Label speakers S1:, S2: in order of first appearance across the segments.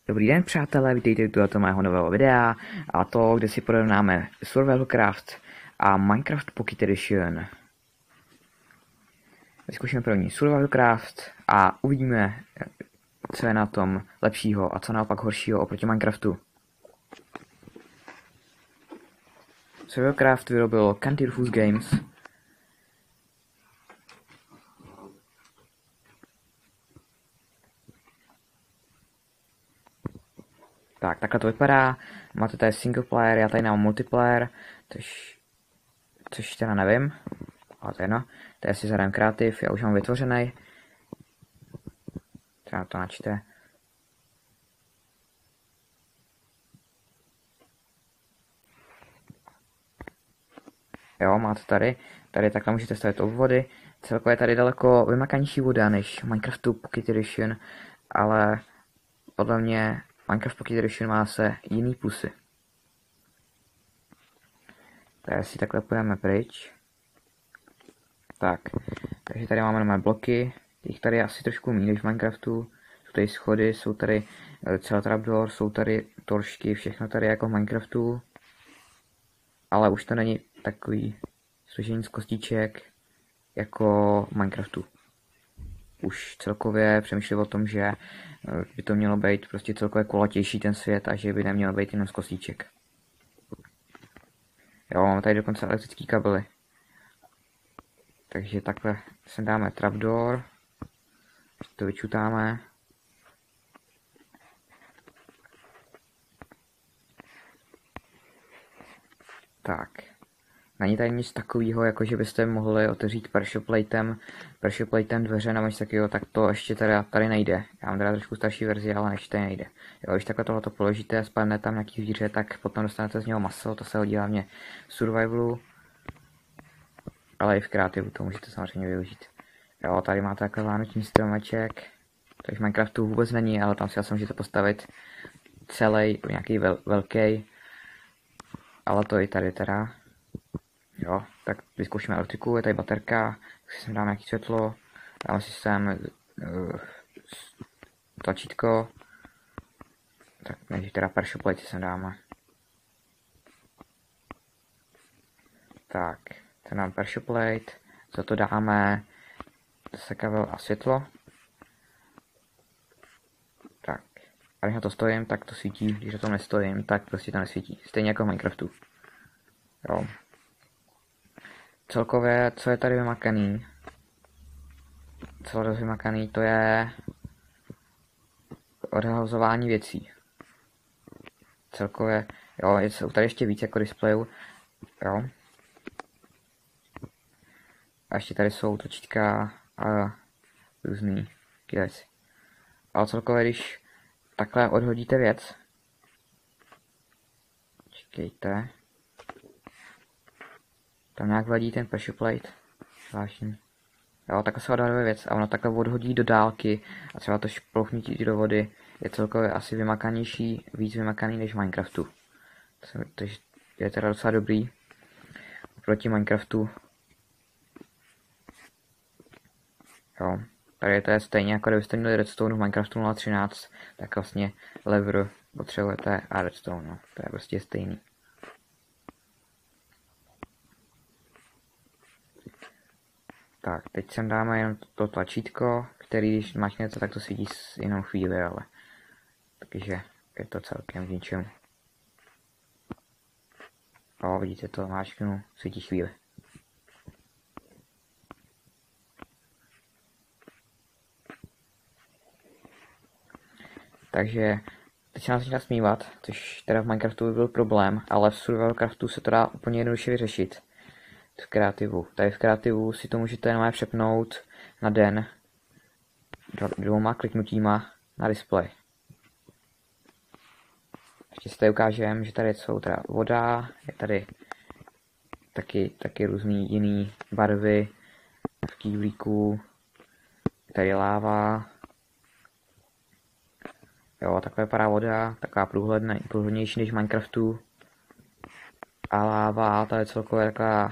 S1: Dobrý den, přátelé, vítejte u tohoto mého nového videa, a to, kde si porovnáme Survivalcraft a Minecraft Pocket Edition. Vyzkoušíme první Survivalcraft a uvidíme, co je na tom lepšího a co naopak horšího oproti Minecraftu. Survivalcraft vyrobil Cantirefus Games. Tak, takhle to vypadá. Máte tady single player, já tady mám multiplayer, což teda nevím, ale to je jedno. Tady si zahrajeme kreativ, já už mám vytvořený. Třeba to načte. Jo, máte tady takhle můžete stavit obvody. Celkově je tady daleko vymakanější voda než Minecraftu Pocket Edition, ale podle mě Minecraft Pocket Edition má se jiný plusy. Takže si takhle půjdeme pryč. Tak, takže tady máme nové bloky, těch tady je asi trošku méně než v Minecraftu. Jsou tady schody, jsou tady celá trapdoor, jsou tady toršky, všechno tady jako v Minecraftu. Ale už to není takový složení z kostiček jako v Minecraftu. Už celkově přemýšlím o tom, že by to mělo být prostě celkově kulatější ten svět a že by nemělo být jenom z kostiček. Jo, máme tady dokonce elektrický kabely. Takže takhle sem dáme trapdoor, to vyčutáme. Tak, není tady nic takového, jako že byste mohli otevřít pressure platem dveře nebo něco takového, tak to ještě tady nejde. Já mám teda trošku starší verzi, ale než tady nejde. Jo, když takhle tohleto položíte a spadne tam nějaký zvíře, tak potom dostanete z něho maso, to se hodí hlavně v survivalu, ale i v kreativu to můžete samozřejmě využít. Jo, tady máte takhle vánoční stromeček, to v Minecraftu vůbec není, ale tam si asi můžete postavit celý nějaký velký, ale to i tady teda. Jo, tak vyzkoušíme elektriku, je tady baterka, tak si sem dáme nějaký světlo, dáme si sem tlačítko, tak než teda pressure plate si sem dáme. Tak, ten nám pressure plate, za to dáme zase kabel a světlo. Tak, a když na to stojím, tak to svítí, když na tom nestojím, tak prostě to nesvítí, stejně jako v Minecraftu. Jo. Celkově, co je tady vymakaný, to je odhazování věcí. Celkově, jo, jsou tady ještě víc jako displejů, jo. A ještě tady jsou točítka a různý věci. Ale celkově, když takhle odhodíte věc, čekejte, tam nějak vladí ten pressure plate, zvláštní. Jo, takhle se odhaduje věc a ono takhle odhodí do dálky a třeba to šplouchnutí do vody je celkově asi vymakanější, víc vymakaný než v Minecraftu. To je teda docela dobrý proti Minecraftu. Jo, tady to je stejně jako kdybyste měli redstone v Minecraftu 0.13, tak vlastně lever potřebujete a redstone, no, to je prostě stejný. Tak, teď sem dáme jenom to tlačítko, který když mačnete, tak to svítí jenom chvíli, ale takže je to celkem k ničemu. Jo, vidíte to, máčknu, svítí chvíli. Takže teď se nás začíná smívat, což teda v Minecraftu by byl problém, ale v Survivalcraftu se to dá úplně jednoduše vyřešit. V kreativu. Tady v kreativu si to můžete jenom přepnout na den dvouma kliknutíma na displej. Ještě si tady ukážeme, že tady jsou teda voda, je tady taky různý jiný barvy v kýblíku, je tady láva. Jo, takhle vypadá voda, taková průhlednější než v Minecraftu. A láva, ta je celkově taková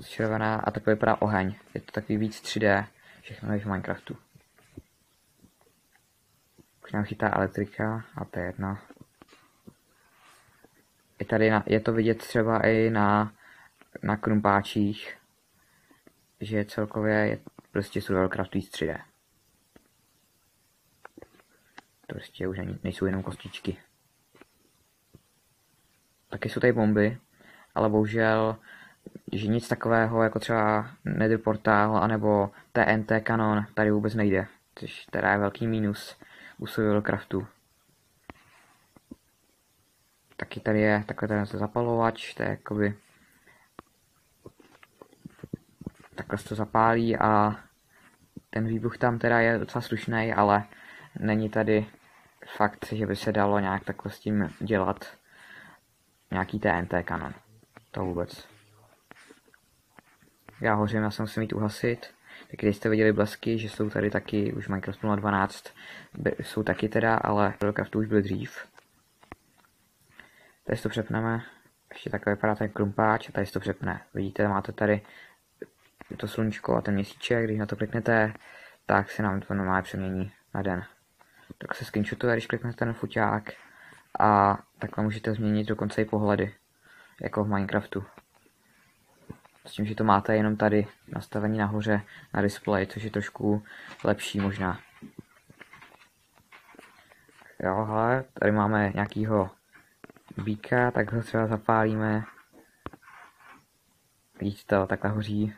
S1: červená a takhle vypadá oheň. Je to takový víc 3D, všechno než v Minecraftu. Už nám chytá elektrika a to je jedno. Je to vidět třeba i na krumpáčích, že celkově je prostě survival craft víc 3D. To prostě už nejsou jenom kostičky. Taky jsou tady bomby, ale bohužel, že nic takového jako třeba Nether Portal anebo TNT kanon tady vůbec nejde, což teda je velký mínus u survival craftu. Taky tady je takhle ten zapalovač, to je jakoby takhle se to zapálí a ten výbuch tam teda je docela slušný, ale není tady fakt, že by se dalo nějak takhle s tím dělat nějaký TNT kanon. To vůbec. Já hořím, já se musím jít uhasit. Tak když jste viděli blesky, že jsou tady taky, už Minecraft 0.12 jsou taky teda, ale Minecraftu už byl dřív. Tady si to přepneme. Ještě takhle vypadá ten krumpáč a tady si to přepne. Vidíte, máte tady to sluníčko a ten měsíček, když na to kliknete, tak se nám to normálně přemění na den. Tak se screenshotuje, když kliknete ten fuťák a takhle můžete změnit dokonce i pohledy, jako v Minecraftu. S tím, že to máte jenom tady nastavení nahoře na display, což je trošku lepší možná. Jo, hele, tady máme nějakýho býka, tak ho třeba zapálíme. Vidíte to, takhle hoří.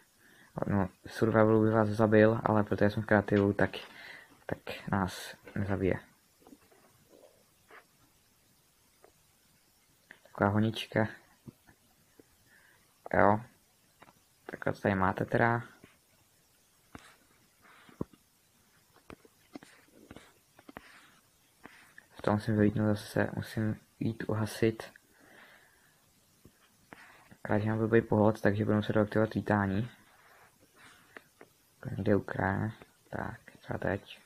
S1: No, survivalu by vás zabil, ale protože jsme v kreativu, tak nás nezabije. Taková honička. Jo. Takhle to tady máte teda. To musím vylítnout zase, musím jít uhasit. Akorát, že mám blbý pohled, takže budu muset doaktivovat lítání. Někde ukráne. Tak, třeba teď.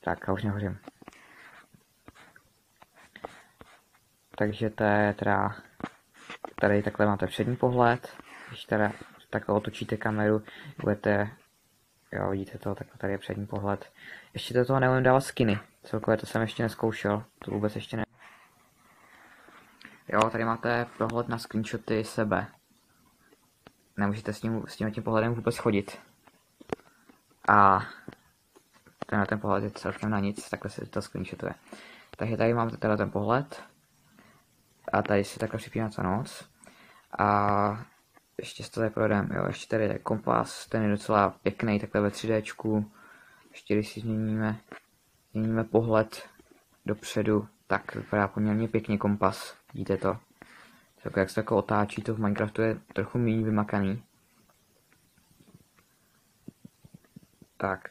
S1: Tak, a už nehořím. Takže to je teda, tady takhle máte přední pohled, když teda takhle otočíte kameru, budete, jo, vidíte to, takhle tady je přední pohled. Ještě do toho neumím dávat skiny, celkově to jsem ještě nezkoušel, to vůbec ještě ne. Jo, tady máte pohled na screenshoty sebe. Nemůžete s tím pohledem vůbec chodit. A ten pohled je celkem na nic, takhle se to screenshotuje. Takže tady máte teda ten pohled. A tady si takhle připíná ta noc. A ještě to tady projdeme, jo, ještě tady je kompas, ten je docela pěkný, takhle ve 3Dčku. Ještě když si změníme pohled dopředu, tak vypadá poměrně pěkně kompas, vidíte to. Jak se to jako otáčí, to v Minecraftu je trochu méně vymakaný. Tak,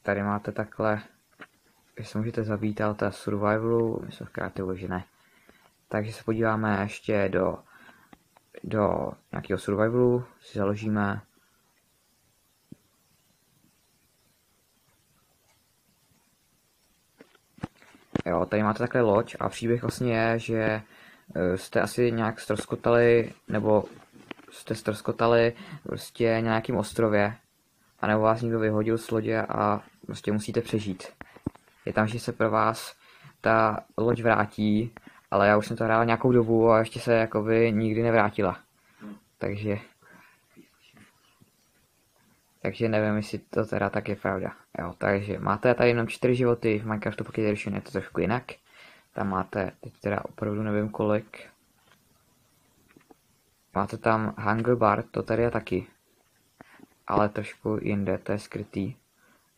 S1: tady máte takhle, že se můžete zabít, ale to je survivalu, my jsme v kreativu, že ne. Takže se podíváme ještě do nějakého survivalu, si založíme. Jo, tady máte takhle loď a příběh vlastně je, že jste asi nějak ztroskotali, nebo jste ztroskotali prostě na nějakým ostrově, anebo vás někdo vyhodil z lodě a prostě musíte přežít. Je tam, že se pro vás ta loď vrátí, ale já už jsem to hrál nějakou dobu a ještě se jakoby nikdy nevrátila. Takže nevím, jestli to teda tak je pravda. Jo, takže máte tady jenom 4 životy, v Minecraftu Pocket Edition je to trošku jinak. Tam máte, teď teda opravdu nevím kolik. Máte tam Hunger Bar, to tady je taky. Ale trošku jinde, to je skrytý.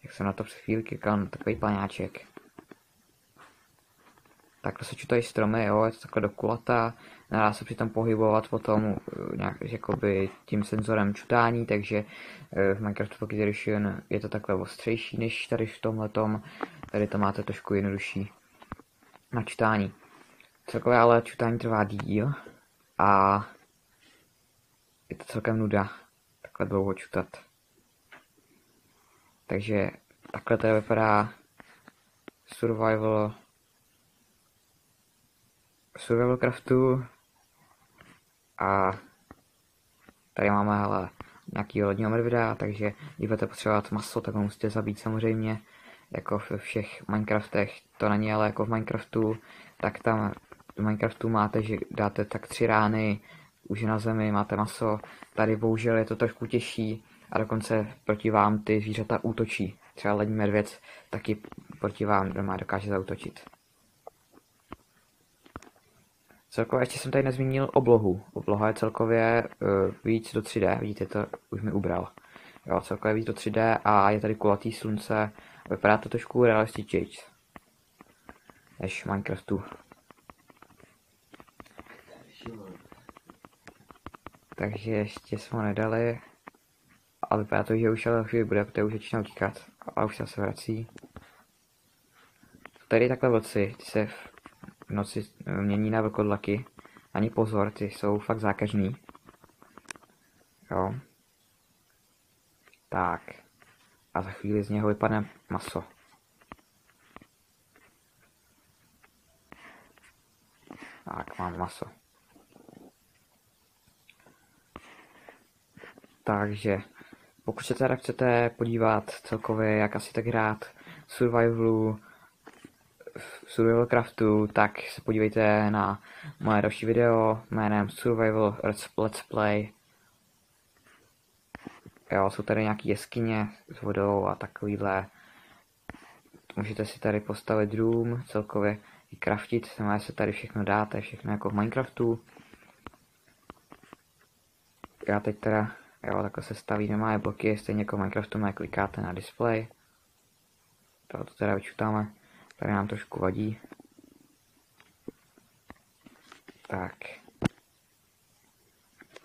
S1: Jak jsem na to před chvíli klikal, takový paňáček. Takhle se čutají stromy, jo, je to takhle dokulata. Nedá se přitom pohybovat potom nějak, jakoby tím senzorem čutání, takže v Minecraftu Pocket Edition je to takhle ostřejší než tady v tomhletom. Tady to máte trošku jednodušší na čtání. Celkově ale čutání trvá díl a je to celkem nuda takhle dlouho čutat. Takže takhle to vypadá survival craftu a tady máme hele nějakého lodního medvěda, takže když budete potřebovat maso, tak ho musíte zabít samozřejmě, jako ve všech Minecraftech, to není, ale jako v Minecraftu, tak tam v Minecraftu máte, že dáte tak 3 rány, už na zemi máte maso, tady bohužel je to trošku těžší a dokonce proti vám ty zvířata útočí. Třeba lední medvěd taky proti vám doma dokáže zaútočit. Celkově ještě jsem tady nezmínil oblohu. Obloha je celkově víc do 3D, vidíte to, už mi ubral. Jo, celkově víc do 3D a je tady kulatý slunce, vypadá to trošku realističtější než v Minecraftu. Takže ještě jsme ho nedali. A vypadá to, že už ale chvíli bude, protože už začíná utíkat. A už se vrací. Tady takhle vlci, ty se v noci mění na vlkodlaky. Ani pozor, ty jsou fakt zákeřný. Jo. Tak. A za chvíli z něho vypadne maso. Tak, mám maso. Takže, pokud se teda chcete podívat celkově, jak asi tak hrát survivalu, survival craftu, tak se podívejte na moje další video jménem Survival Let's Play. Jo, jsou tady nějaké jeskyně s vodou a takovýhle. Můžete si tady postavit room, celkově i craftit, se tady všechno dáte, všechno jako v Minecraftu. Já teď teda, jo, takhle se staví, nemá bloky, stejně jako v Minecraftu, klikáte na display. To teda vyčutáme, tady nám trošku vadí. Tak.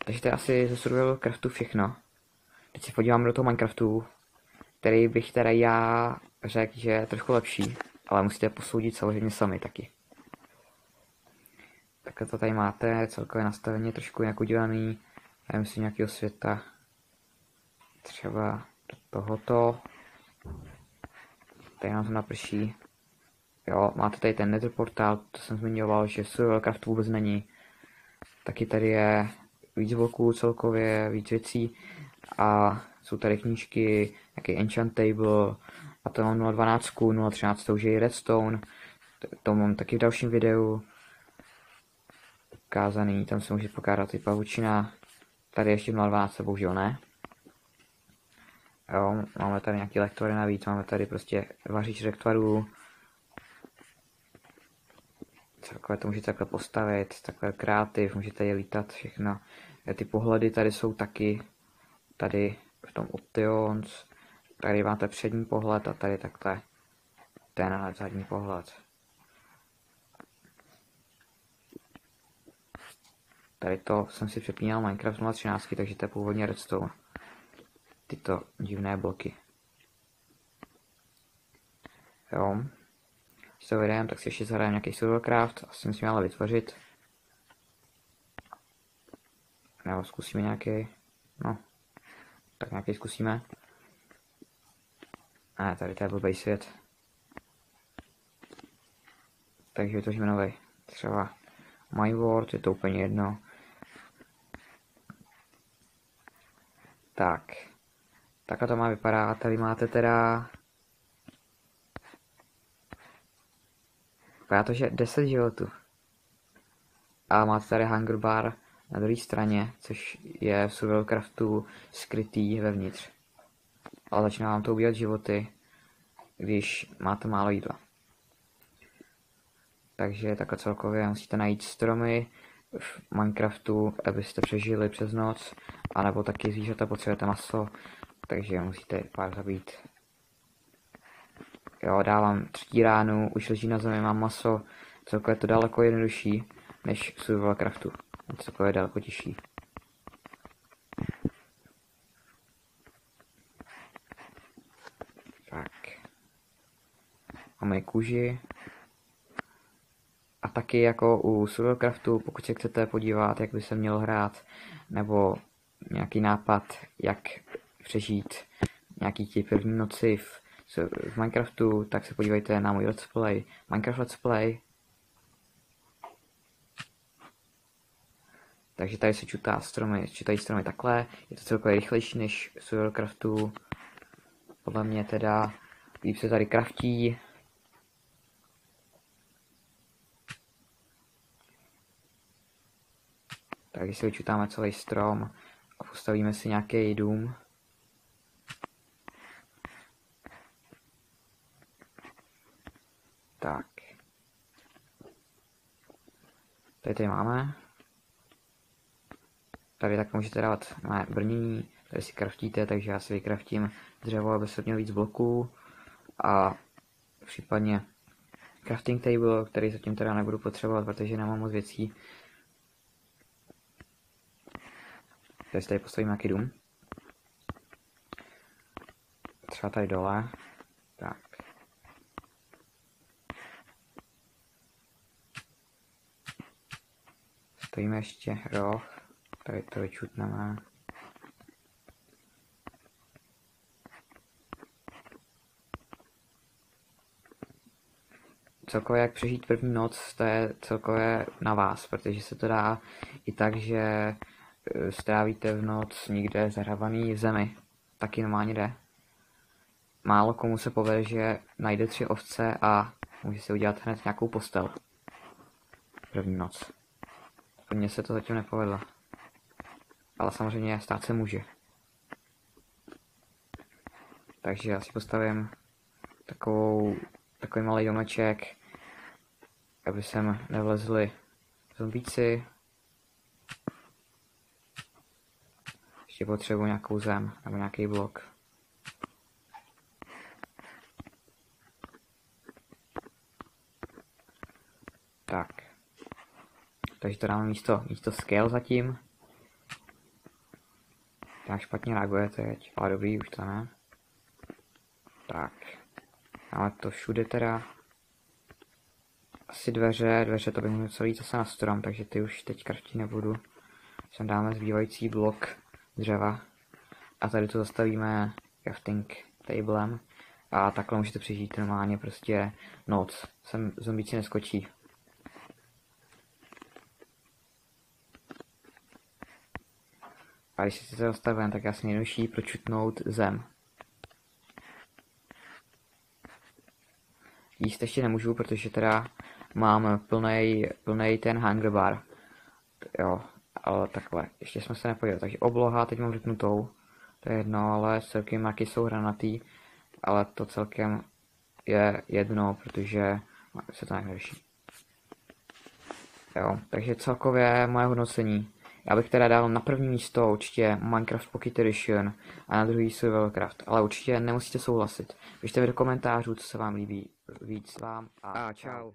S1: Takže to je asi ze survival craftu všechno. Teď se podívám do toho Minecraftu, který bych teda já řekl, že je trošku lepší, ale musíte posoudit samozřejmě sami taky. Takhle to tady máte, celkové nastavení trošku nějak udělaný, já myslím nějakého světa, třeba do tohoto, tady nám to naprší. Jo, máte tady ten nether portál, to jsem zmiňoval, že survival craft vůbec není. Taky tady je víc bloků celkově, víc věcí a jsou tady knížky, nějaký enchant table a to mám 0.12, 0.13 to už je redstone, to mám taky v dalším videu ukázaný, tam se může pokládat i pavučina, tady ještě v 0.12 bohužel ne. Jo, máme tady nějaký lektory navíc, máme tady prostě vařič lektvarů. Celkově to můžete takhle postavit, takhle kreativ, můžete je lítat všechno. Ty pohledy tady jsou taky, tady v tom Options, tady máte přední pohled a tady takhle ten zadní pohled. Tady to jsem si přepínal Minecraft 0.13, takže to je původně redstone. Tyto divné bloky. Jo. Když to vyjdeme, tak si ještě zahrajeme nějaký survivalcraft, asi musíme ale vytvořit. Nebo zkusíme nějaký, no, tak nějaký zkusíme. Ne, tady to je blbej svět. Takže vytvoříme nový. Třeba My World, je to úplně jedno. Tak. Takhle to má vypadat. Tady máte teda... Vypadá to, že 10 životů. A máte tady hunger bar na druhé straně, což je v survival craftu skrytý vevnitř. Ale začíná vám to ubírat životy, když máte málo jídla. Takže takhle celkově musíte najít stromy v Minecraftu, abyste přežili přes noc, anebo taky zvířata potřebujete maso, takže musíte pár zabít. Jo, dávám 3 ránu, už leží na zemi, mám maso, celkově je to daleko jednodušší než v survival craftu, celkově je daleko těžší. Tak. Máme kůži. A taky jako u survival craftu, pokud se chcete podívat, jak by se mělo hrát, nebo nějaký nápad, jak přežít nějaký ty první noci v Minecraftu, tak se podívejte na můj Let's Play, Minecraft Let's Play. Takže tady se čutají stromy takhle, je to celkově rychlejší než v survival craftu. Podle mě teda líp se tady craftí. Takže si vyčutáme celý strom a postavíme si nějaký dům. Tak. Tady máme. Tady tak můžete dávat na brnění, tady si craftíte, takže já si vykraftím dřevo, aby se měl víc bloků. A případně crafting table, který zatím teda nebudu potřebovat, protože nemám moc věcí. Tady si tady postavím nějaký dům. Třeba tady dole. Tak. Stavíme ještě roh. Tady to vyčutneme. Celkově jak přežít první noc, to je celkově na vás, protože se to dá i tak, že strávíte v noc někde zahrabaný v zemi. Taky normálně jde. Málo komu se povede, že najde 3 ovce a může si udělat hned nějakou postel. První noc. Mně se to zatím nepovedlo. Ale samozřejmě stát se může. Takže já si postavím takový malý domeček, aby sem nevlezli zombíci. Ještě potřebuji nějakou zem nebo nějaký blok. Tak. Takže to dáme místo scale zatím. Tak špatně reaguje teď, ale dobrý, už to ne. Tak. Máme to všude teda. Asi dveře to by mělo celý zase na strom, takže ty už teď craftit nebudu. Sem dáme zbývající blok dřeva. A tady to zastavíme crafting tablem. A takhle můžete přežít normálně prostě noc. Sem zombíci neskočí. A když si to zastavím, tak asi nejjednodušší pročutnout zem. Jíst ještě nemůžu, protože teda mám plnej ten hunger bar. Jo, ale takhle. Ještě jsme se nepojili. Takže obloha teď mám vypnutou. To je jedno, ale celkem marky jsou hranatý. Ale to celkem je jedno, protože se to nějak neřeší. Jo, takže celkově moje hodnocení. Já bych teda dal na první místo určitě Minecraft Pocket Edition a na druhý Survival Craft, ale určitě nemusíte souhlasit. Pište mi do komentářů, co se vám líbí víc vám a čau.